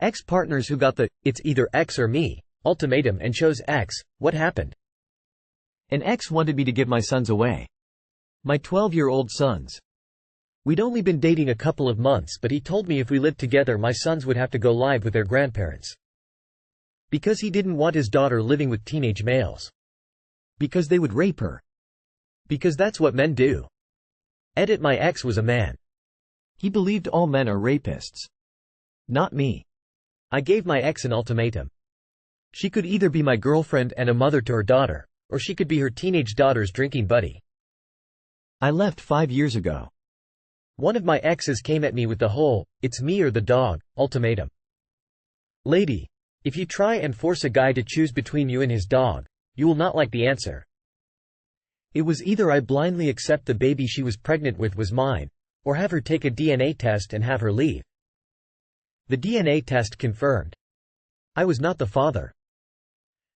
Ex-partners who got the "it's either X or me" ultimatum and chose X. What happened? An ex wanted me to give my sons away. My 12-year-old sons. We'd only been dating a couple of months, but he told me if we lived together my sons would have to go live with their grandparents. Because he didn't want his daughter living with teenage males. Because they would rape her. Because that's what men do. My ex was a man. He believed all men are rapists. Not me. I gave my ex an ultimatum. She could either be my girlfriend and a mother to her daughter, or she could be her teenage daughter's drinking buddy. I left 5 years ago. One of my exes came at me with the whole, "it's me or the dog" ultimatum. Lady, if you try and force a guy to choose between you and his dog, you will not like the answer. It was either I blindly accept the baby she was pregnant with was mine, or have her take a DNA test and have her leave. The DNA test confirmed I was not the father.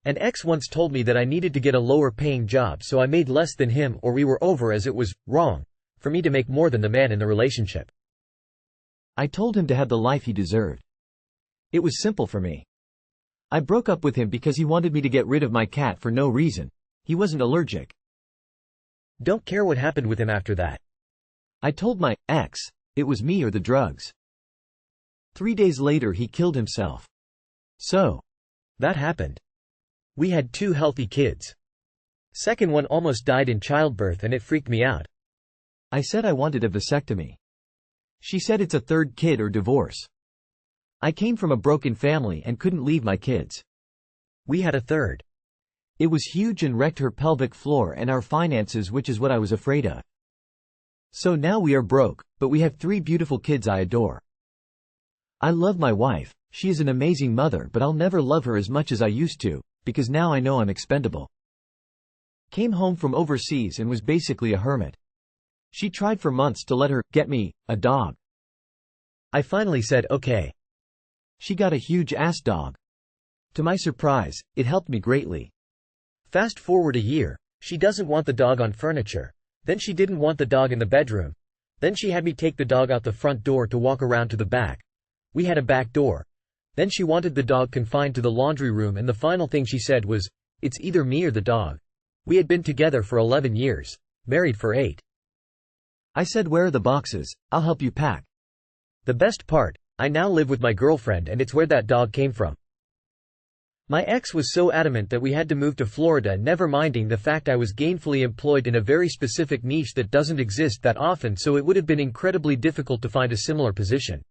An ex once told me that I needed to get a lower paying job so I made less than him or we were over, as it was wrong for me to make more than the man in the relationship. I told him to have the life he deserved. It was simple for me. I broke up with him because he wanted me to get rid of my cat for no reason. He wasn't allergic. Don't care what happened with him after that. I told my ex it was me or the drugs. 3 days later he killed himself. So that happened. We had 2 healthy kids. Second one almost died in childbirth and it freaked me out. I said I wanted a vasectomy. She said it's a 3rd kid or divorce. I came from a broken family and couldn't leave my kids. We had a 3rd. It was huge and wrecked her pelvic floor and our finances, which is what I was afraid of. So now we are broke, but we have 3 beautiful kids I adore. I love my wife, she is an amazing mother, but I'll never love her as much as I used to, because now I know I'm expendable. Came home from overseas and was basically a hermit. She tried for months to let her get me a dog. I finally said okay. She got a huge ass dog. To my surprise, it helped me greatly. Fast forward a year, she doesn't want the dog on furniture. Then she didn't want the dog in the bedroom. Then she had me take the dog out the front door to walk around to the back. We had a back door. Then she wanted the dog confined to the laundry room, and the final thing she said was, "It's either me or the dog." We had been together for 11 years, married for 8. I said, "Where are the boxes? I'll help you pack." The best part, I now live with my girlfriend and it's where that dog came from. My ex was so adamant that we had to move to Florida, never minding the fact I was gainfully employed in a very specific niche that doesn't exist that often, so it would have been incredibly difficult to find a similar position.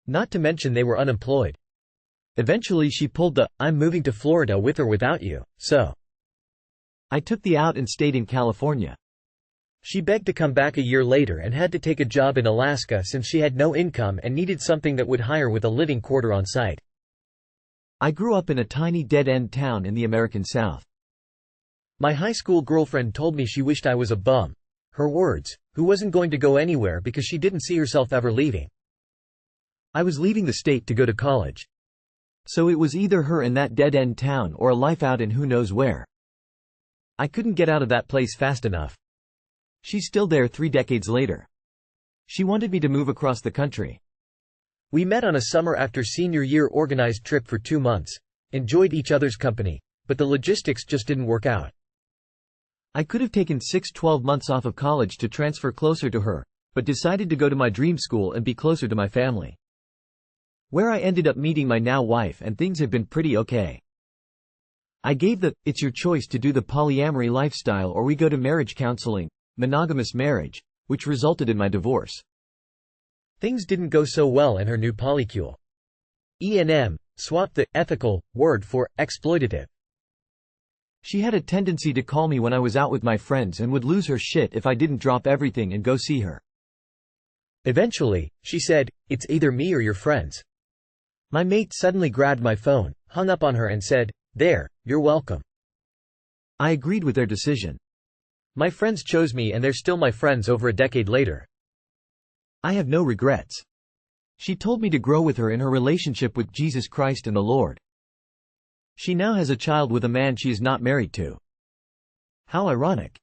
Not to mention they were unemployed. Eventually she pulled the, "I'm moving to Florida with or without you, so." I took the out and stayed in California. She begged to come back a year later and had to take a job in Alaska since she had no income and needed something that would hire with a living quarter on site. I grew up in a tiny dead-end town in the American South. My high school girlfriend told me she wished I was a bum. Her words, who wasn't going to go anywhere because she didn't see herself ever leaving. I was leaving the state to go to college. So it was either her in that dead-end town or a life out in who knows where. I couldn't get out of that place fast enough. She's still there 3 decades later. She wanted me to move across the country. We met on a summer after senior year organized trip for 2 months, enjoyed each other's company, but the logistics just didn't work out. I could have taken 12 months off of college to transfer closer to her, but decided to go to my dream school and be closer to my family. Where I ended up meeting my now wife, and things have been pretty okay. I gave the, "It's your choice to do the polyamory lifestyle or we go to marriage counseling, monogamous marriage," which resulted in my divorce. Things didn't go so well in her new polycule. E&M swapped the ethical word for exploitative. She had a tendency to call me when I was out with my friends and would lose her shit if I didn't drop everything and go see her. Eventually, she said, "It's either me or your friends." My mate suddenly grabbed my phone, hung up on her and said, "There, you're welcome." I agreed with their decision. My friends chose me and they're still my friends over a decade later. I have no regrets. She told me to grow with her in her relationship with Jesus Christ and the Lord. She now has a child with a man she is not married to. How ironic.